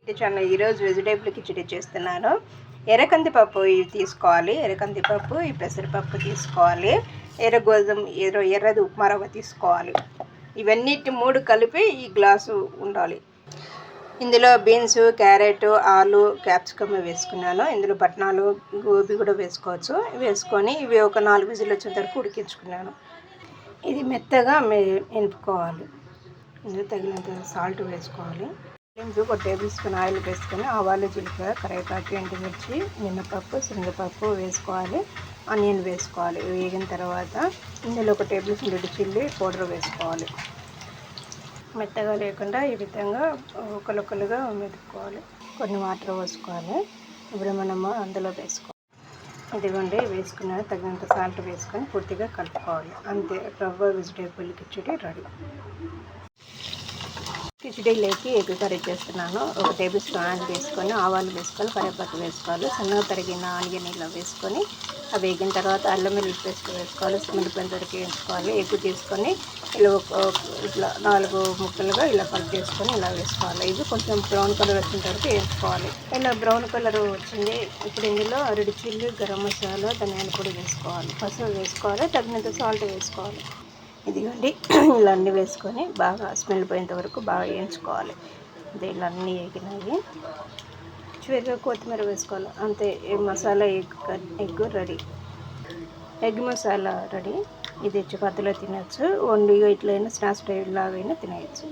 ఈరోజు వెజిటేబుల్ కిచిడి చేస్తున్నాను. ఎర్రకందిపప్పు ఇవి తీసుకోవాలి. ఎర్రకందిపప్పు, ఈ పెసరపప్పు తీసుకోవాలి. ఎర్రది ఉప్మా రవ్వ తీసుకోవాలి. ఇవన్నిటి 3 కలిపి ఈ గ్లాసు ఉండాలి. ఇందులో బీన్స్, క్యారెట్, ఆలు, క్యాప్సికమ్ వేసుకున్నాను. ఇందులో పట్నాలు, గోబీ కూడా వేసుకోవచ్చు. వేసుకొని ఇవి ఒక 4 విజిల్ వచ్చేంత వరకు ఉడికించుకున్నాను. ఇది మెత్తగా ఎనుపుకోవాలి. ఇందులో తగినంత సాల్ట్ వేసుకోవాలి. ఒక టేబుల్ స్పూన్ ఆయిల్ వేసుకొని ఆవాలు, జీలకర్ర, కరివేపాకు, ఎండుమిర్చి, మినపప్పు, శనగపప్పు వేసుకోవాలి. ఆనియన్ వేసుకోవాలి. వేగిన తర్వాత ఇందులో ఒక table spoon red chilli powder వేసుకోవాలి. మెత్తగా లేకుండా ఈ విధంగా ఒకలుగా మెతుక్కోవాలి. కొన్ని వాటర్ పోసుకోవాలి. ఇప్పుడు మనము అందులో వేసుకోవాలి. ఇదిగోండి వేసుకున్న తగినంత సాల్ట్ వేసుకొని పూర్తిగా కలుపుకోవాలి. అంతే, రవ్వ వెజిటేబుల్ కిచిడి రెడీ. కిచిడీలోకి ఎగ్ కర్రీ చేస్తున్నాను. ఒక టేబుల్ స్పూన్ ఆయిల్ వేసుకొని ఆవాలు వేసుకొని కరివేపాకు వేసుకోవాలి. సన్నగా తరిగిన ఆనియన్ ఇలా వేసుకొని అవి వేగిన తర్వాత అల్లం వెల్లుల్లి పేస్ట్ వేసుకోవాలి. మిరపకాయలు వరకు వేసుకోవాలి. ఎగ్ తీసుకొని ఇలా ఇట్లా 4 ముక్కలుగా ఇలా కట్ చేసుకొని ఇలా వేసుకోవాలి. ఇది కొంచెం బ్రౌన్ కలర్ వచ్చేంత వరకు వేసుకోవాలి. ఇలా బ్రౌన్ కలర్ వచ్చింది. ఇప్పుడు ఇందులో రెడ్ చిల్లీ, గరం మసాలా, ధనియాల పొడి వేసుకోవాలి. పసుపు వేసుకోవాలి. తగినంత సాల్ట్ వేసుకోవాలి. ఇదిగోండి ఇలా అన్నీ వేసుకొని బాగా స్మెల్ పోయేంత వరకు బాగా వేయించుకోవాలి. ఇలా అన్నీ వేగినాయి. చివరిగా కొత్తిమీర వేసుకోవాలి. అంతే, masala egg ready. Egg masala ready. ఇది చపాతీలో తినచ్చు, వండిగా ఇట్లయినా స్నాక్స్ టైప్ లాగైనా తినేయచ్చు.